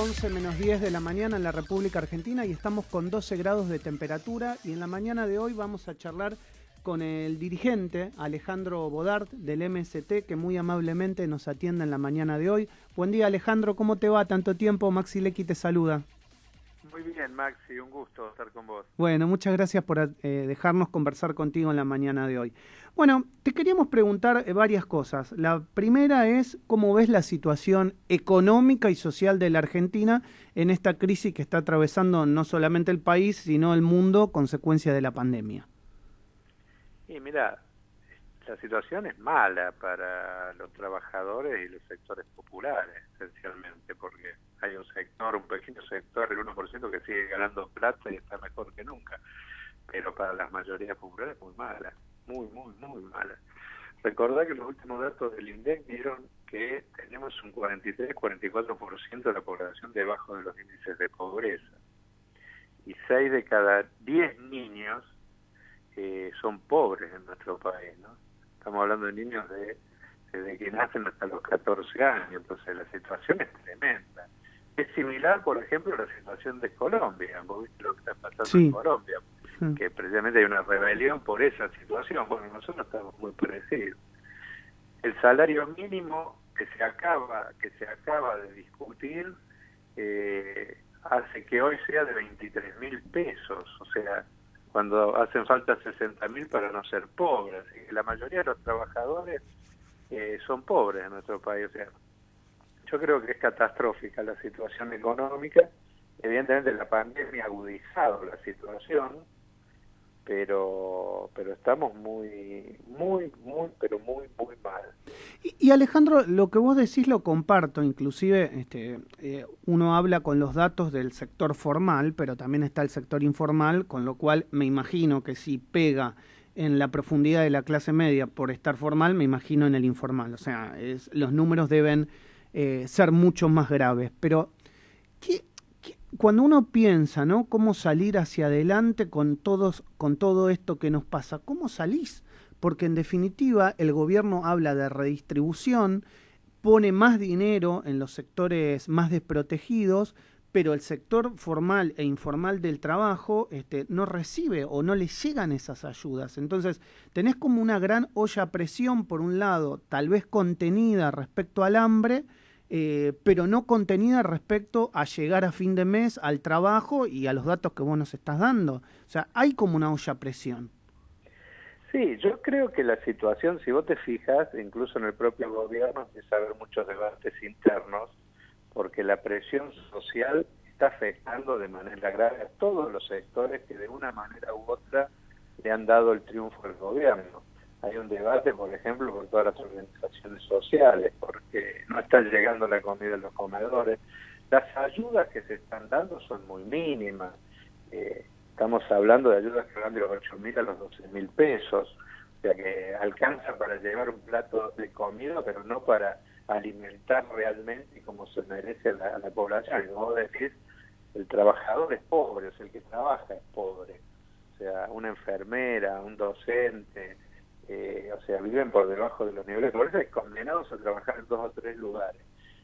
11 menos 10 de la mañana en la República Argentina y estamos con 12 grados de temperatura y en la mañana de hoy vamos a charlar con el dirigente Alejandro Bodart del MST que muy amablemente nos atiende en la mañana de hoy. Buen día Alejandro, ¿cómo te va? Tanto tiempo, Maxi Lecky te saluda. Muy bien, Maxi, un gusto estar con vos. Bueno, muchas gracias por dejarnos conversar contigo en la mañana de hoy. Bueno, te queríamos preguntar varias cosas. La primera es cómo ves la situación económica y social de la Argentina en esta crisis que está atravesando no solamente el país, sino el mundo, consecuencia de la pandemia. Y mira, la situación es mala para los trabajadores y los sectores populares, esencialmente, porque hay un pequeño sector, el 1%, que sigue ganando plata y está mejor que nunca. Pero para las mayorías populares muy mala, muy mala. Recordá que los últimos datos del INDEC dieron que tenemos un 43-44% de la población debajo de los índices de pobreza. Y 6 de cada 10 niños son pobres en nuestro país, ¿no? Estamos hablando de niños desde que nacen hasta los 14 años, entonces la situación es tremenda. Es similar, por ejemplo, a la situación de Colombia. ¿Vos viste lo que está pasando en Colombia? Que precisamente hay una rebelión por esa situación. Bueno, nosotros estamos muy parecidos. El salario mínimo que se acaba de discutir hace que hoy sea de 23.000 pesos, o sea, cuando hacen falta 60.000 para no ser pobres. Así que la mayoría de los trabajadores son pobres en nuestro país. O sea, yo creo que es catastrófica la situación económica. Evidentemente la pandemia ha agudizado la situación, pero estamos muy mal. Y Alejandro, lo que vos decís lo comparto, inclusive uno habla con los datos del sector formal, pero también está el sector informal, con lo cual me imagino que si pega en la profundidad de la clase media por estar formal, me imagino en el informal. O sea, los números deben ser mucho más graves. Pero cuando uno piensa, ¿no?, cómo salir hacia adelante con todo esto que nos pasa, ¿cómo salís? Porque en definitiva el gobierno habla de redistribución, pone más dinero en los sectores más desprotegidos, pero el sector formal e informal del trabajo no recibe o no le llegan esas ayudas. Entonces tenés como una gran olla a presión, por un lado, tal vez contenida respecto al hambre, pero no contenida respecto a llegar a fin de mes al trabajo y a los datos que vos nos estás dando. O sea, hay como una olla a presión. Sí, yo creo que la situación, si vos te fijas, incluso en el propio gobierno empieza a haber muchos debates internos, porque la presión social está afectando de manera grave a todos los sectores que de una manera u otra le han dado el triunfo al gobierno. Hay un debate, por ejemplo, por todas las organizaciones sociales, porque no está llegando la comida a los comedores. Las ayudas que se están dando son muy mínimas. Estamos hablando de ayudas que van de los 8.000 a los 12.000 pesos, o sea que alcanza para llevar un plato de comida, pero no para alimentar realmente y como se merece a la población. Y como vos decís, el trabajador es pobre, o sea, el que trabaja es pobre. O sea, una enfermera, un docente, o sea, viven por debajo de los niveles de pobreza y condenados a trabajar en 2 o 3 lugares.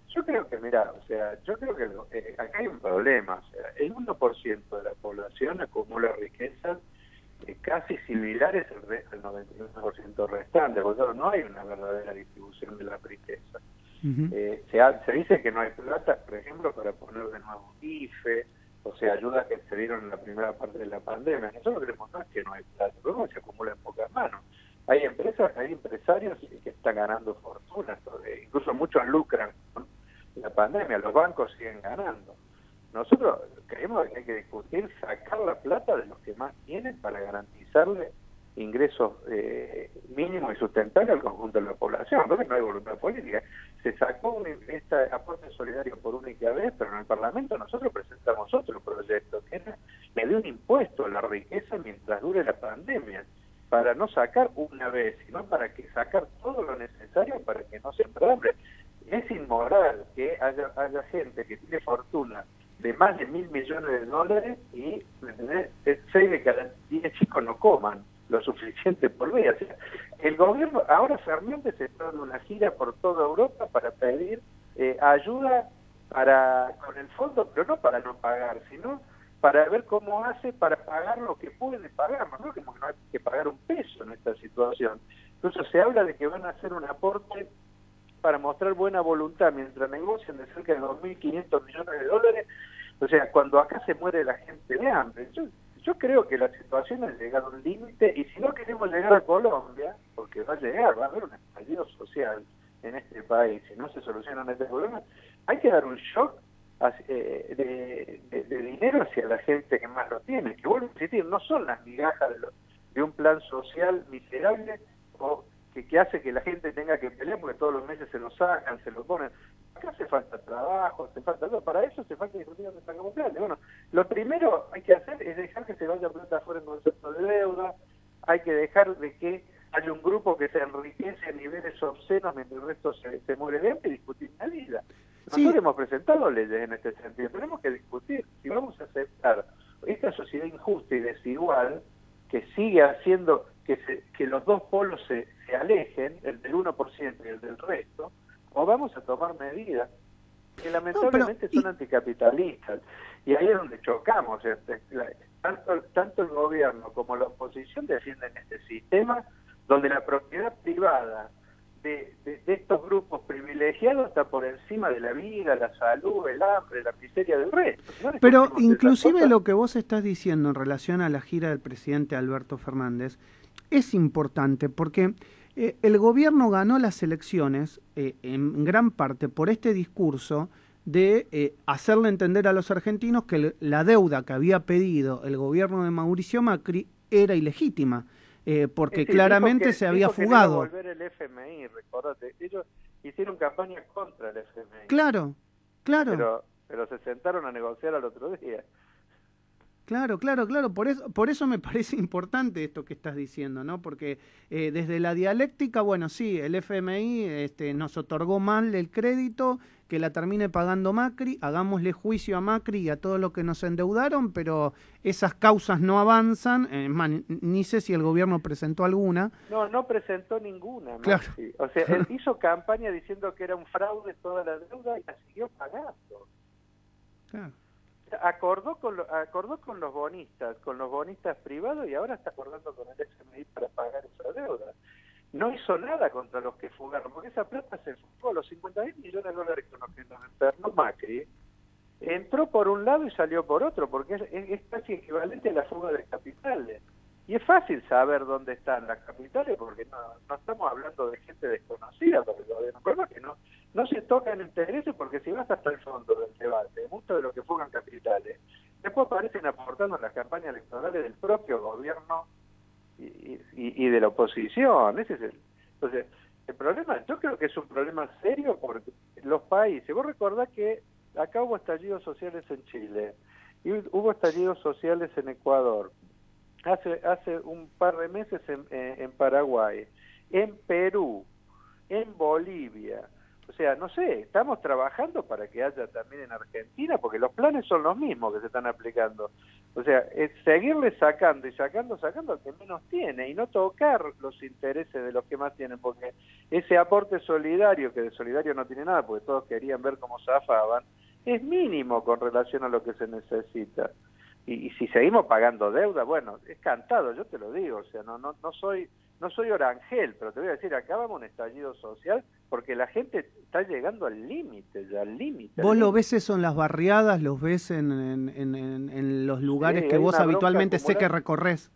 Yo creo que, mira, o sea, yo creo que acá hay un problema. O sea, el 1% de la población acumula riquezas casi similares al 99% restante, porque no hay una verdadera distribución de la riqueza. Se dice que no hay plata, por ejemplo, para poner de nuevo un IFE, o sea, ayudas que se dieron en la primera parte de la pandemia. Nosotros creemos que no hay plata, pero se acumula en pocas manos. Hay empresas, hay empresarios que están ganando fortunas, incluso muchos lucran con la pandemia, los bancos siguen ganando. Nosotros creemos que hay que discutir sacar la plata de los que más tienen para garantizarle ingresos mínimos y sustentables al conjunto de la población. Entonces no hay voluntad política. Se sacó este aporte solidario por única vez, pero en el Parlamento nosotros presentamos otro proyecto, que era le dio un impuesto a la riqueza mientras dure la pandemia, para no sacar una vez, sino para que sacar todo lo necesario para que no se hambre. Es inmoral que haya gente que tiene fortuna de más de $1.000 millones y 6 de cada 10 chicos no coman lo suficiente por día. O sea, el gobierno, ahora Fernández está dando una gira por toda Europa para pedir ayuda con el fondo, pero no para no pagar, sino para ver cómo hace para pagar lo que puede pagar. Nosotros creemos que no hay que pagar un peso en esta situación. Incluso se habla de que van a hacer un aporte para mostrar buena voluntad mientras negocian de cerca de 2.500 millones de dólares. O sea, cuando acá se muere la gente de hambre. Yo creo que la situación ha llegado a un límite, y si no queremos llegar a Colombia, porque va a llegar, va a haber un estallido social en este país, si no se solucionan este problema, hay que dar un shock de dinero hacia la gente que más lo tiene, que vuelvo a insistir, no son las migajas de un plan social miserable o que hace que la gente tenga que pelear porque todos los meses se lo sacan, se lo ponen. Acá hace falta trabajo, hace falta todo. Para eso se falta discutir dónde sacamos plata. Bueno, lo primero hay que hacer es dejar que se vaya plata fuera en concepto de deuda, hay que dejar de que haya un grupo que se enriquece a niveles obscenos mientras el resto se muere de hambre y discutir la vida. Nosotros hemos presentado leyes en este sentido. Tenemos que discutir si vamos a aceptar esta sociedad injusta y desigual que sigue haciendo que los dos polos se alejen, el del 1% y el del resto, o vamos a tomar medidas que lamentablemente son anticapitalistas. Y ahí es donde chocamos. Tanto el gobierno como la oposición defienden este sistema donde la propiedad privada de estos grupos privilegiados está por encima de la vida, la salud, el hambre, la miseria del resto. Pero inclusive lo que vos estás diciendo en relación a la gira del presidente Alberto Fernández es importante porque el gobierno ganó las elecciones en gran parte por este discurso de hacerle entender a los argentinos que la deuda que había pedido el gobierno de Mauricio Macri era ilegítima. Porque claramente se había fugado. Que volver el FMI, recordate, ellos hicieron campaña contra el FMI. Claro. Pero se sentaron a negociar al otro día. Claro. Por eso me parece importante esto que estás diciendo, ¿no? Porque desde la dialéctica, bueno, sí, el FMI nos otorgó mal el crédito, que la termine pagando Macri, hagámosle juicio a Macri y a todos los que nos endeudaron, pero esas causas no avanzan, ni sé si el gobierno presentó alguna. No presentó ninguna, claro. O sea, él hizo campaña diciendo que era un fraude toda la deuda y la siguió pagando. Claro. Acordó con los bonistas privados, y ahora está acordando con el FMI para pagar esa deuda. No hizo nada contra los que fugaron, porque esa plata se fugó, los 50.000 millones de dólares con los que nos enfermó Macri, entró por un lado y salió por otro, porque es casi equivalente a la fuga de capitales. Y es fácil saber dónde están las capitales, porque no estamos hablando de gente desconocida por el gobierno. El problema es que no se tocan intereses, porque si vas hasta el fondo del debate, muchos de los que fugan capitales, después aparecen aportando en las campañas electorales del propio gobierno y de la oposición. Entonces, el problema, yo creo que es un problema serio porque los países, vos recordás que acá hubo estallidos sociales en Chile, y hubo estallidos sociales en Ecuador, hace un par de meses en Paraguay, en Perú, en Bolivia. O sea, no sé, estamos trabajando para que haya también en Argentina, porque los planes son los mismos que se están aplicando. O sea, es seguirle sacando al que menos tiene y no tocar los intereses de los que más tienen, porque ese aporte solidario, que de solidario no tiene nada, porque todos querían ver cómo zafaban, es mínimo con relación a lo que se necesita. Y si seguimos pagando deuda, bueno, es cantado, yo te lo digo, o sea, no soy orangel, pero te voy a decir, acá vamos a un estallido social porque la gente está llegando al límite, ya al límite. ¿Vos lo ves eso en las barriadas, los ves en los lugares que vos habitualmente sé que recorres?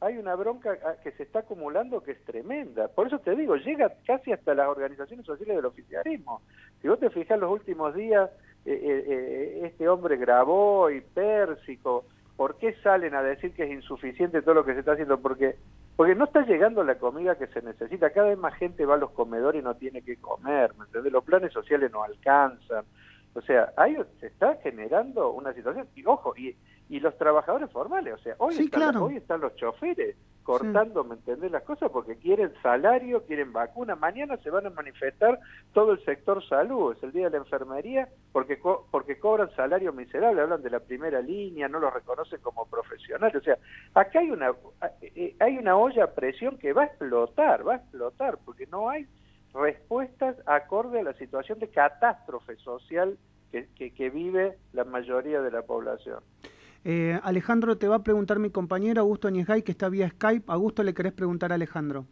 Hay una bronca que se está acumulando que es tremenda. Por eso te digo, llega casi hasta las organizaciones sociales del oficialismo. Si vos te fijás los últimos días, este hombre Grabó y Pérsico, ¿por qué salen a decir que es insuficiente todo lo que se está haciendo? Porque no está llegando la comida que se necesita. Cada vez más gente va a los comedores y no tiene que comer, ¿me entendés? Los planes sociales no alcanzan. O sea, ahí se está generando una situación. Y ojo, y los trabajadores formales, o sea, hoy están los choferes cortando, ¿me entendés? Las cosas porque quieren salario, quieren vacuna. Mañana se van a manifestar todo el sector salud, es el día de la enfermería, porque cobran salario miserable, hablan de la primera línea, no los reconocen como profesionales. O sea, acá hay una olla a presión que va a explotar, porque no hay respuestas acorde a la situación de catástrofe social que vive la mayoría de la población. Alejandro, te va a preguntar mi compañero Augusto Ñezgay, que está vía Skype. Augusto, ¿le querés preguntar a Alejandro?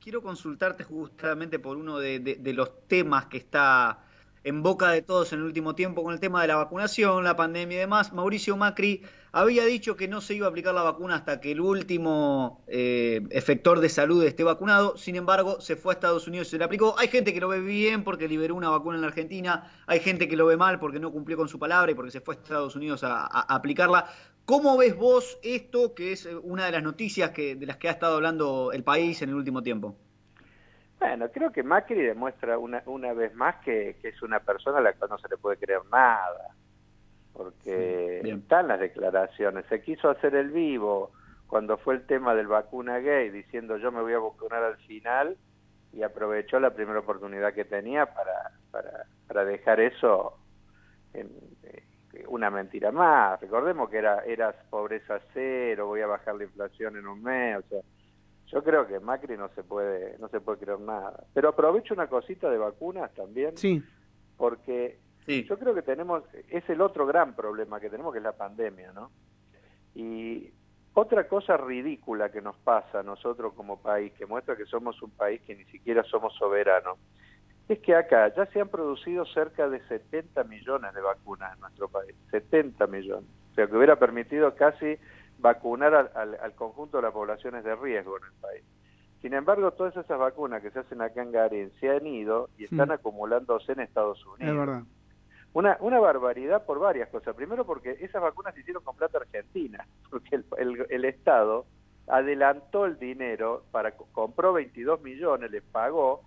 Quiero consultarte justamente por uno de los temas que está en boca de todos en el último tiempo con el tema de la vacunación, la pandemia y demás. Mauricio Macri había dicho que no se iba a aplicar la vacuna hasta que el último efector de salud esté vacunado. Sin embargo, se fue a Estados Unidos y se le aplicó. Hay gente que lo ve bien porque liberó una vacuna en la Argentina. Hay gente que lo ve mal porque no cumplió con su palabra y porque se fue a Estados Unidos a aplicarla. ¿Cómo ves vos esto, que es una de las noticias de las que ha estado hablando el país en el último tiempo? Bueno, creo que Macri demuestra una vez más que es una persona a la cual no se le puede creer nada, porque están las declaraciones. Se quiso hacer el vivo cuando fue el tema del vacuna gay, diciendo yo me voy a vacunar al final, y aprovechó la primera oportunidad que tenía para dejar eso en una mentira más. Recordemos que era pobreza cero, voy a bajar la inflación en un mes, o sea, yo creo que Macri no se puede creer nada. Pero aprovecho una cosita de vacunas también, sí, porque sí, yo creo que es el otro gran problema que tenemos, que es la pandemia, ¿no? Y otra cosa ridícula que nos pasa a nosotros como país, que muestra que somos un país que ni siquiera somos soberanos, es que acá ya se han producido cerca de 70 millones de vacunas en nuestro país, 70 millones, o sea que hubiera permitido casi vacunar al conjunto de las poblaciones de riesgo en el país. Sin embargo, todas esas vacunas que se hacen acá en Garín se han ido y están acumulándose en Estados Unidos. Es verdad. Una barbaridad por varias cosas. Primero porque esas vacunas se hicieron con plata argentina, porque el Estado adelantó el dinero, compró 22 millones, les pagó,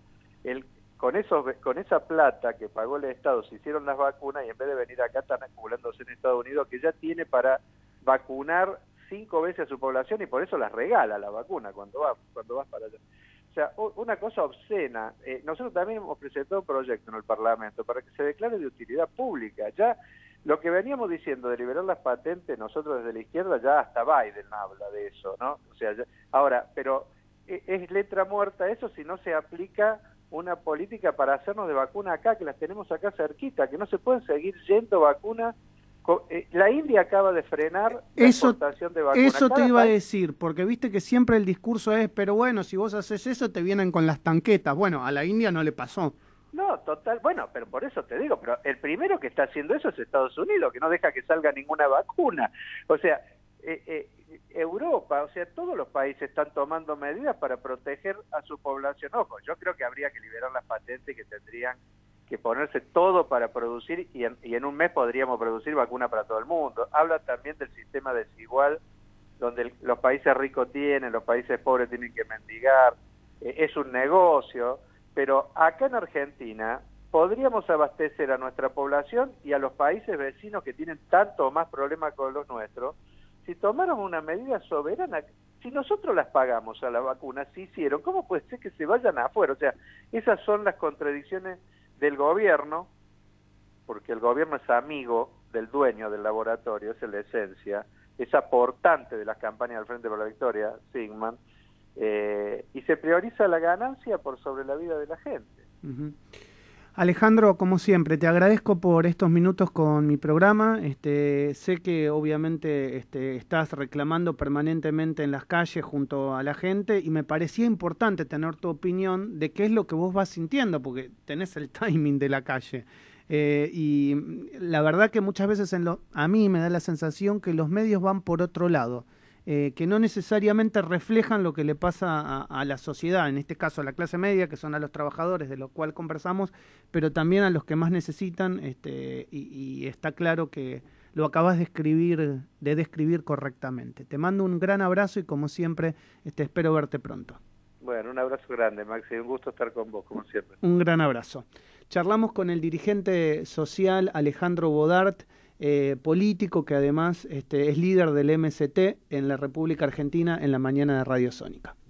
con esa plata que pagó el Estado se hicieron las vacunas, y en vez de venir acá están acumulándose en Estados Unidos, que ya tiene para vacunar 5 veces a su población, y por eso las regala la vacuna cuando vas para allá. O sea, una cosa obscena. Nosotros también hemos presentado un proyecto en el Parlamento para que se declare de utilidad pública. Ya lo que veníamos diciendo de liberar las patentes, nosotros desde la izquierda, ya hasta Biden habla de eso, ¿no? O sea, ahora, pero es letra muerta eso si no se aplica una política para hacernos de vacuna acá, que las tenemos acá cerquita, que no se pueden seguir yendo vacunas. La India acaba de frenar la exportación de vacunas. Eso te iba a decir, porque viste que siempre el discurso es, pero bueno, si vos haces eso te vienen con las tanquetas. Bueno, a la India no le pasó. No, total, bueno, pero por eso te digo, pero el primero que está haciendo eso es Estados Unidos, que no deja que salga ninguna vacuna. O sea, Europa, o sea, todos los países están tomando medidas para proteger a su población. Ojo, yo creo que habría que liberar las patentes, que tendrían que ponerse todo para producir, y en un mes podríamos producir vacuna para todo el mundo. Habla también del sistema desigual, donde los países ricos los países pobres tienen que mendigar, es un negocio, pero acá en Argentina podríamos abastecer a nuestra población y a los países vecinos que tienen tanto o más problemas con los nuestros, si tomáramos una medida soberana. Si nosotros las pagamos a la vacuna, si hicieron, ¿cómo puede ser que se vayan afuera? O sea, esas son las contradicciones del gobierno, porque el gobierno es amigo del dueño del laboratorio, esa es la esencia, es aportante de las campañas del Frente por la Victoria, Sigman, y se prioriza la ganancia por sobre la vida de la gente. Alejandro, como siempre, te agradezco por estos minutos con mi programa. Sé que obviamente estás reclamando permanentemente en las calles junto a la gente, y me parecía importante tener tu opinión de qué es lo que vos vas sintiendo, porque tenés el timing de la calle. Y la verdad que muchas veces a mí me da la sensación que los medios van por otro lado. Que no necesariamente reflejan lo que le pasa a la sociedad, en este caso a la clase media, que son a los trabajadores, de lo cual conversamos, pero también a los que más necesitan, y está claro que lo acabas de describir correctamente. Te mando un gran abrazo y, como siempre, espero verte pronto. Bueno, un abrazo grande, Maxi, un gusto estar con vos, como siempre. Un gran abrazo. Charlamos con el dirigente social Alejandro Bodart, político que además es líder del MST en la República Argentina, en la mañana de Radio Sónica.